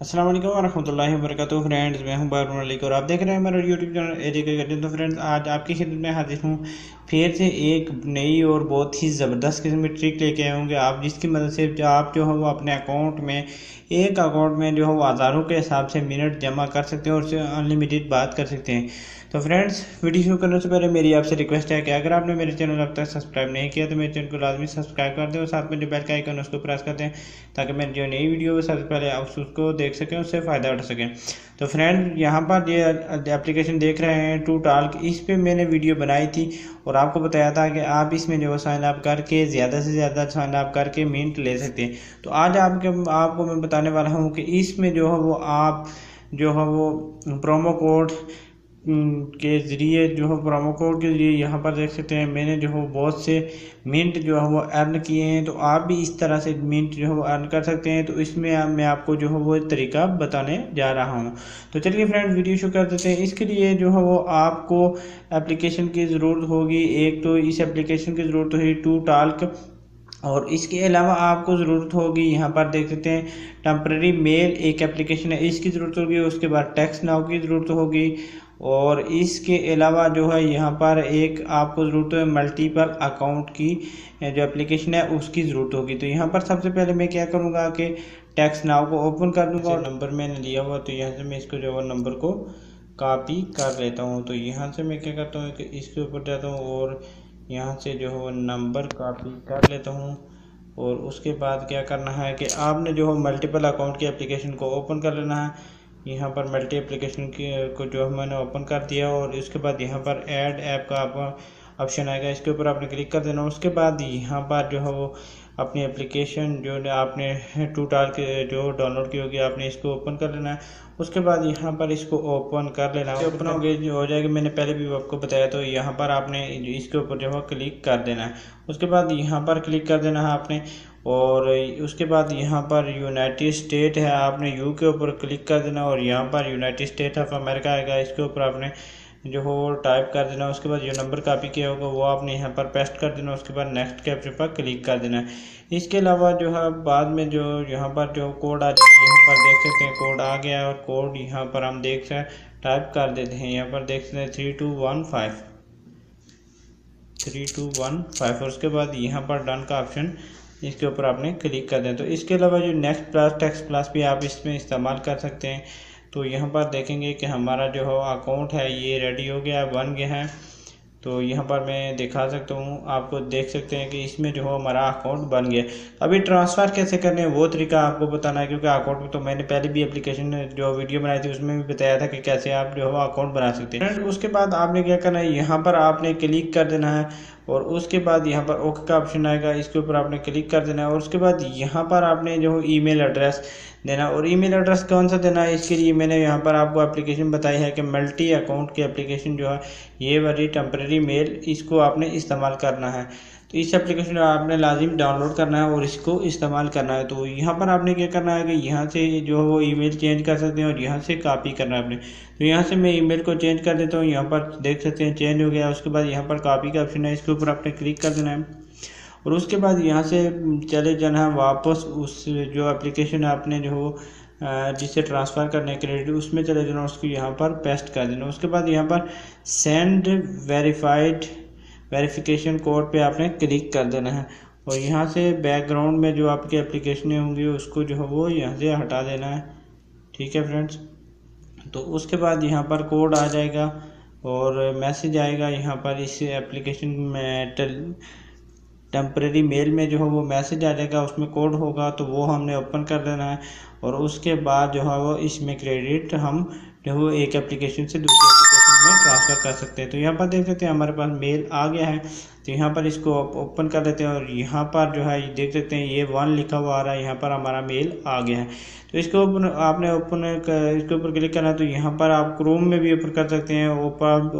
अस्सलाम वालेकुम वरहमतुल्लाहि वबरकातुहू। फ्रेंड्स, मैं हूं बाबर मलिक और आप देख रहे हैं मेरा यूट्यूब चैनल एजेके करते। तो फ्रेंड्स, आज आपकी खिदमत में हाजिर हूं फिर से एक नई और बहुत ही ज़बरदस्त किस्म की ट्रिक लेके आए होंगे आप, जिसकी मदद से आप जो है वो अपने अकाउंट में एक अकाउंट में जो है वो हज़ारों के हिसाब से मिनट जमा कर सकते हैं और उससे अनलिमिटेड बात कर सकते हैं। तो फ्रेंड्स, वीडियो शुरू करने से पहले मेरी आपसे रिक्वेस्ट है कि अगर आपने मेरे चैनल अब तक सब्सक्राइब नहीं किया तो मेरे चैनल को लाजमी सब्सक्राइब कर दें और साथ में जो बेल का आइकन है उसको प्रेस कर दें, ताकि मेरी जो नई वीडियो है सबसे पहले आप उसको देख सकें, उससे फ़ायदा उठा सकें। तो फ्रेंड, यहाँ पर ये एप्लीकेशन देख रहे हैं टू टॉल्क, इस पर मैंने वीडियो बनाई थी और आपको बताया था कि आप इसमें जो साइन अप करके ज़्यादा से ज़्यादा साइन अप करके मिनट ले सकते हैं। तो आज आपको मैं बताने वाला हूँ कि इसमें जो है वो आप जो है वो प्रोमो कोड के ज़रिए जो है प्रोमो कोड के ज़रिए यहाँ पर देख सकते हैं मैंने जो है बहुत से मिनट जो है वो अर्न किए हैं। तो आप भी इस तरह से मिनट जो है वो अर्न कर सकते हैं। तो इसमें मैं आपको जो है वो तरीका बताने जा रहा हूँ। तो चलिए फ्रेंड्स, वीडियो शुरू कर देते हैं। इसके लिए जो है वो आपको एप्लीकेशन की ज़रूरत होगी। एक तो इस एप्लीकेशन की ज़रूरत होगी टू टॉल्क, और इसके अलावा आपको ज़रूरत होगी, यहाँ पर देख सकते हैं टेम्परेरी मेल एक एप्लीकेशन है, इसकी ज़रूरत होगी। उसके बाद टेक्स्ट नाउ की ज़रूरत होगी, और इसके अलावा जो है यहाँ पर एक आपको ज़रूरत है मल्टीपल अकाउंट की जो एप्लीकेशन है उसकी ज़रूरत होगी। तो यहाँ पर सबसे पहले मैं क्या करूँगा कि टेक्स्ट नाउ को ओपन कर दूँगा और नंबर मैंने लिया हुआ, तो यहाँ से मैं इसको जो है नंबर को कॉपी कर लेता हूँ। तो यहाँ से मैं क्या करता हूँ कि इसके ऊपर जाता हूँ और यहाँ से जो है वो नंबर कॉपी कर लेता हूँ। और उसके बाद क्या करना है कि आपने जो है मल्टीपल अकाउंट की एप्लीकेशन को ओपन कर लेना है। यहाँ पर मल्टी एप्लीकेशन की को जो है मैंने ओपन कर दिया, और इसके बाद यहाँ पर ऐड ऐप का आप ऑप्शन आएगा, इसके ऊपर आपने क्लिक कर देना। उसके बाद यहाँ पर जो है वो अपनी एप्लीकेशन जो आपने टू टॉल्क जो डाउनलोड की होगी आपने इसको ओपन कर लेना है। उसके बाद यहाँ पर इसको ओपन कर लेना है। ओपन हो जाएगा, मैंने पहले भी आपको बताया। तो यहाँ पर आपने इसके ऊपर जो है क्लिक कर देना है। उसके बाद यहाँ पर क्लिक कर देना है आपने, और उसके बाद यहाँ पर यूनाइटेड स्टेट है, आपने यू के ऊपर क्लिक कर देना, और यहाँ पर यूनाइटेड स्टेट ऑफ अमेरिका आएगा, इसके ऊपर आपने जो हो टाइप कर देना। उसके बाद जो नंबर कॉपी किया होगा वो आपने यहाँ पर पेस्ट कर देना। उसके बाद नेक्स्ट कैप्चर पर क्लिक कर देना है। इसके अलावा जो है बाद में जो यहाँ पर जो कोड आ जाएगा, यहाँ पर देख सकते हैं कोड आ गया, और कोड यहाँ पर हम देख सकते हैं टाइप कर देते हैं। यहाँ पर देख सकते हैं 3215 और उसके बाद यहाँ पर डन का ऑप्शन, इसके ऊपर आपने क्लिक कर दें। तो इसके अलावा जो नेक्स्ट प्लस टेक्स्ट प्लस भी आप इसमें इस्तेमाल कर सकते हैं। तो यहाँ पर देखेंगे कि हमारा जो है अकाउंट है ये रेडी हो गया, बन गया है। तो यहाँ पर मैं दिखा सकता हूँ, आपको देख सकते हैं कि इसमें जो है हमारा अकाउंट बन गया। अभी ट्रांसफ़र कैसे करने हैं वो तरीका आपको बताना है, क्योंकि अकाउंट में तो मैंने पहले भी एप्लीकेशन जो वीडियो बनाई थी उसमें भी बताया था कि कैसे आप जो है अकाउंट बना सकते हैं। उसके बाद आपने क्या करना है, यहाँ पर आपने क्लिक कर देना है, और उसके बाद यहाँ पर ओके का ऑप्शन आएगा, इसके ऊपर आपने क्लिक कर देना है। और उसके बाद यहाँ पर आपने जो ईमेल एड्रेस देना, और ईमेल एड्रेस कौन सा देना है इसके लिए मैंने यहाँ पर आपको एप्लीकेशन बताई है कि मल्टी अकाउंट की एप्लीकेशन जो है ये वाली टेम्परेरी मेल, इसको आपने इस्तेमाल करना है। तो इस एप्लीकेशन को आपने लाजिम डाउनलोड करना है और इसको इस्तेमाल करना है। तो यहाँ पर आपने क्या करना है कि यहाँ से जो है वो ईमेल चेंज कर सकते हैं, और यहाँ से कॉपी करना है आपने। तो यहाँ से मैं ईमेल को चेंज कर देता हूँ, यहाँ पर देख सकते हैं चेंज हो गया। उसके बाद यहाँ पर कॉपी का ऑप्शन है, इसके ऊपर आपने क्लिक कर देना है, और उसके बाद यहाँ से चले जाना है वापस उस जो एप्लीकेशन आपने जो जिससे ट्रांसफ़र करने क्रेडिट उसमें चले जाना, उसको यहाँ पर पेस्ट कर देना। उसके बाद यहाँ पर सेंड वेरिफिकेशन कोड पे आपने क्लिक कर देना है, और यहाँ से बैकग्राउंड में जो आपकी एप्लीकेशनें होंगी उसको जो है वो यहाँ से हटा देना है। ठीक है फ्रेंड्स, तो उसके बाद यहाँ पर कोड आ जाएगा और मैसेज आएगा। यहाँ पर इस एप्लीकेशन में टेम्परेरी मेल में जो है वो मैसेज आ जाएगा, उसमें कोड होगा, तो वो हमने ओपन कर देना है। और उसके बाद जो है वो इसमें क्रेडिट हम जो है एक एप्लीकेशन से दूसरी एप्लीकेशन में ट्रांसफ़र कर सकते हैं। तो यहाँ पर देख सकते हैं हमारे पास मेल आ गया है। तो यहाँ पर इसको ओपन कर लेते हैं, और यहाँ पर जो है देख सकते हैं ये 1 लिखा हुआ आ रहा है, यहाँ पर हमारा मेल आ गया है। तो इसको आपने इसके ऊपर क्लिक करना है। तो यहाँ पर आप क्रोम में भी ओपन कर सकते हैं,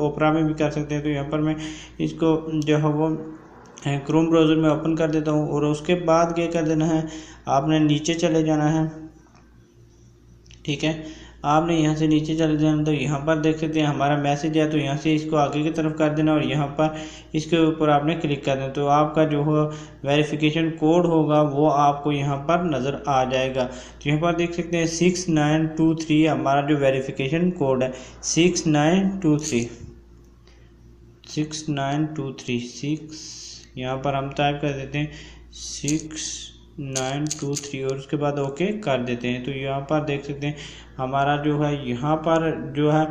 ओपरा में भी कर सकते हैं। तो यहाँ पर मैं इसको जो है वो क्रोम ब्राउज़र में ओपन कर देता हूँ, और उसके बाद क्या कर देना है, आपने नीचे चले जाना है। ठीक है, आपने यहाँ से नीचे चले जाना, तो यहाँ पर देख सकते हैं हमारा मैसेज है, तो यहाँ से इसको आगे की तरफ कर देना और यहाँ पर इसके ऊपर आपने क्लिक कर देना, तो आपका जो हो वेरिफिकेशन कोड होगा वो आपको यहाँ पर नज़र आ जाएगा। तो यहाँ पर देख सकते हैं 6923 हमारा जो वेरिफिकेशन कोड है 6923 यहाँ पर हम टाइप कर देते हैं 6923 और उसके बाद ओके कर देते हैं। तो यहाँ पर देख सकते हैं हमारा जो है यहाँ पर जो है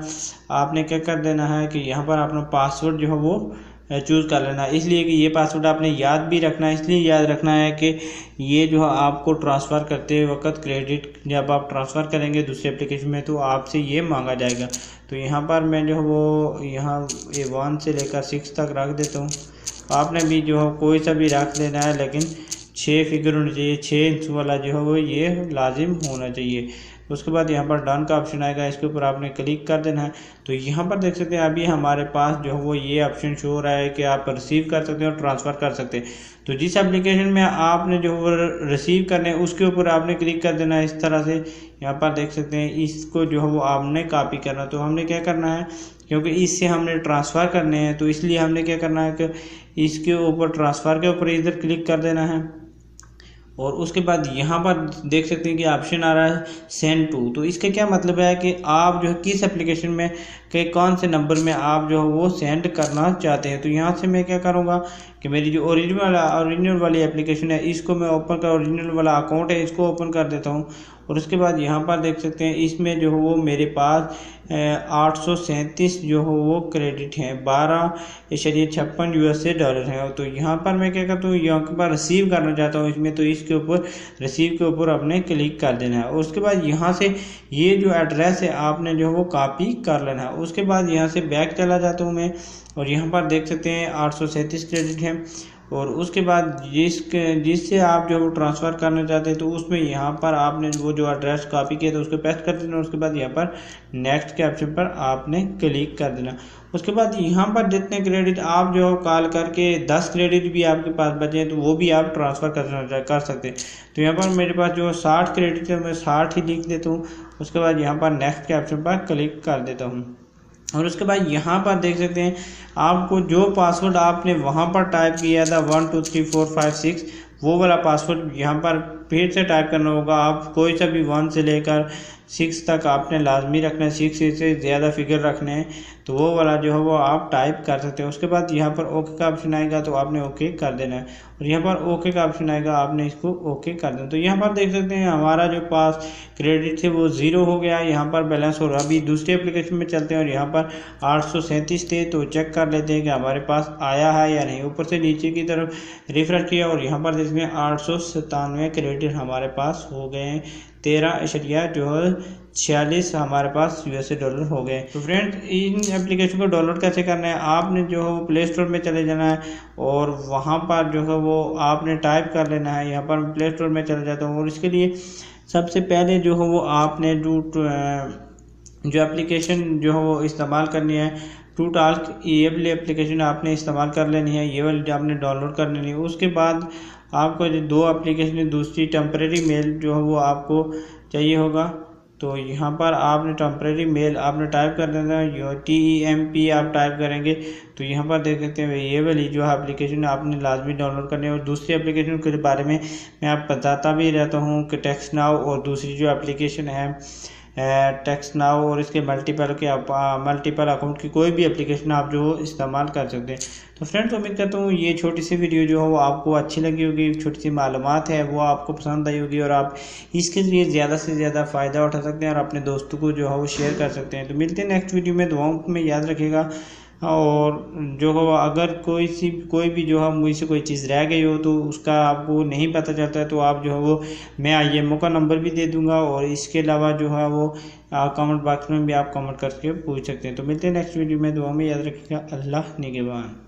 आपने क्या कर देना है कि यहाँ पर अपना पासवर्ड जो है वो चूज़ कर लेना है, इसलिए कि ये पासवर्ड आपने याद भी रखना है। इसलिए याद रखना है कि ये जो है आपको ट्रांसफ़र करते वक्त क्रेडिट जब आप ट्रांसफ़र करेंगे दूसरे एप्लीकेशन में तो आपसे ये मांगा जाएगा। तो यहाँ पर मैं जो है वो यहाँ 1 से लेकर 6 तक रख देता हूँ। आपने भी जो है कोई सा भी रख लेना है, लेकिन 6 फिगर होनी चाहिए, 6 इंच वाला जो है वो ये लाजिम होना चाहिए। उसके बाद यहाँ पर डन का ऑप्शन आएगा, इसके ऊपर आपने क्लिक कर देना है। तो यहाँ पर देख सकते हैं अभी हमारे पास जो है वो ये ऑप्शन शो हो रहा है कि आप रिसीव कर सकते हैं और ट्रांसफ़र कर सकते हैं। तो जिस एप्लीकेशन में आपने जो वो रिसीव करने है उसके ऊपर आपने क्लिक कर देना है इस तरह से। यहाँ पर देख सकते हैं इसको जो है वो आपने कॉपी करना, तो हमने क्या करना है क्योंकि इससे हमने ट्रांसफ़र करने हैं तो इसलिए हमने क्या करना है कि इसके ऊपर ट्रांसफ़र के ऊपर इधर क्लिक कर देना है और उसके बाद यहाँ पर देख सकते हैं कि ऑप्शन आ रहा है सेंड टू। तो इसका क्या मतलब है कि आप जो है किस एप्लीकेशन में के कौन से नंबर में आप जो है वो सेंड करना चाहते हैं। तो यहाँ से मैं क्या करूँगा कि मेरी जो ओरिजिनल वाली एप्लीकेशन है इसको मैं ओपन कर, ओरिजिनल वाला अकाउंट है इसको ओपन कर देता हूँ और उसके बाद यहाँ पर देख सकते हैं इसमें जो है वो मेरे पास 837 जो हो वो क्रेडिट हैं, 12.56 USA डॉलर हैं। तो यहाँ पर मैं क्या करता हूँ यहाँ पर रिसीव करना चाहता हूँ इसमें, तो इसके ऊपर रिसीव के ऊपर आपने क्लिक कर देना है। उसके बाद यहाँ से ये जो एड्रेस है आपने जो है वो कॉपी कर लेना है। उसके बाद यहाँ से बैक चला जाता हूँ मैं और यहाँ पर देख सकते हैं 837 क्रेडिट हैं और उसके बाद जिससे आप जो वो ट्रांसफ़र करना चाहते हैं तो उसमें यहाँ पर आपने वो जो एड्रेस कॉपी किया था उसको पेस्ट कर देना। उसके बाद यहाँ पर नेक्स्ट के ऑप्शन पर आपने क्लिक कर देना। उसके बाद यहाँ पर जितने क्रेडिट आप जो कॉल करके 10 क्रेडिट भी आपके पास बचे हैं तो वो भी आप ट्रांसफ़र कर सकते हैं। तो यहाँ पर मेरे पास जो 60 क्रेडिट है मैं 60 ही लिख देता हूँ। उसके बाद यहाँ पर नेक्स्ट के ऑप्शन पर क्लिक कर देता हूँ और उसके बाद यहाँ पर देख सकते हैं आपको जो पासवर्ड आपने वहाँ पर टाइप किया था 1 2 3 4 5 6 वो वाला पासवर्ड यहाँ पर फिर से टाइप करना होगा। आप कोई सा भी 1 से लेकर 6 तक आपने लाजमी रखना है, 6 से ज़्यादा फिगर रखने हैं तो वो वाला जो है वो आप टाइप कर सकते हैं। उसके बाद यहाँ पर ओके का ऑप्शन आएगा तो आपने ओके कर देना है और यहाँ पर ओके का ऑप्शन आएगा आपने इसको ओके कर देना। तो यहाँ पर देख सकते हैं हमारा जो पास क्रेडिट थे वो 0 हो गया, यहाँ पर बैलेंस हो रहा। अभी दूसरे एप्लीकेशन में चलते हैं और यहाँ पर 837 थे तो चेक कर लेते हैं कि हमारे पास आया है या नहीं। ऊपर से नीचे की तरफ रिफ्रेश किया और यहाँ पर देखते हैं 897 क्रेडिट हमारे पास हो गए हैं, 13.46 हमारे पास USA डॉलर हो गए। तो फ्रेंड्स इन एप्लीकेशन को डाउनलोड कैसे करना है, आपने जो है वो प्ले स्टोर में चले जाना है और वहाँ पर जो है वो आपने टाइप कर लेना है। यहाँ पर प्ले स्टोर में चले जाता हूँ और इसके लिए सबसे पहले जो है वो आपने जो एप्लीकेशन जो है वो इस्तेमाल करनी है TrueTalk ये वाली एप्लीकेशन आपने इस्तेमाल कर लेनी है, ये वाली आपने डाउनलोड कर लेनी है। उसके बाद आपको जो 2 एप्लीकेशन दूसरी टेम्परेरी मेल जो है वो आपको चाहिए होगा। तो यहाँ पर आपने टेम्परेरी मेल आपने टाइप कर देना है, TEMP आप टाइप करेंगे तो यहाँ पर देख सकते हैं ये वाली जो है एप्लीकेशन आपने लाजमी डाउनलोड करनी है। और दूसरी एप्लीकेशन के बारे में मैं आप बताता भी रहता हूँ कि टेक्स्ट नाउ और दूसरी जो एप्लीकेशन है टेक्स्ट नाउ और इसके मल्टीपल अकाउंट की कोई भी एप्लीकेशन आप जो इस्तेमाल कर सकते हैं। तो फ्रेंड्स उम्मीद करता हूँ ये छोटी सी वीडियो जो है वो आपको अच्छी लगी होगी, छोटी सी मालूमात है वो आपको पसंद आई होगी और आप इसके लिए ज़्यादा से ज़्यादा फ़ायदा उठा सकते हैं और अपने दोस्तों को जो है वो शेयर कर सकते हैं। तो मिलते हैं नेक्स्ट वीडियो में, दुआओं में याद रखिएगा। और जो हो अगर कोई भी जो है मुझसे कोई चीज़ रह गई हो तो उसका आपको नहीं पता चलता है तो आप जो है वो मैं IMO का नंबर भी दे दूंगा और इसके अलावा जो है वो कमेंट बॉक्स में भी आप कमेंट करके पूछ सकते हैं। तो मिलते हैं नेक्स्ट वीडियो में, दुआ में याद रखिएगा। अल्लाह निगहबान।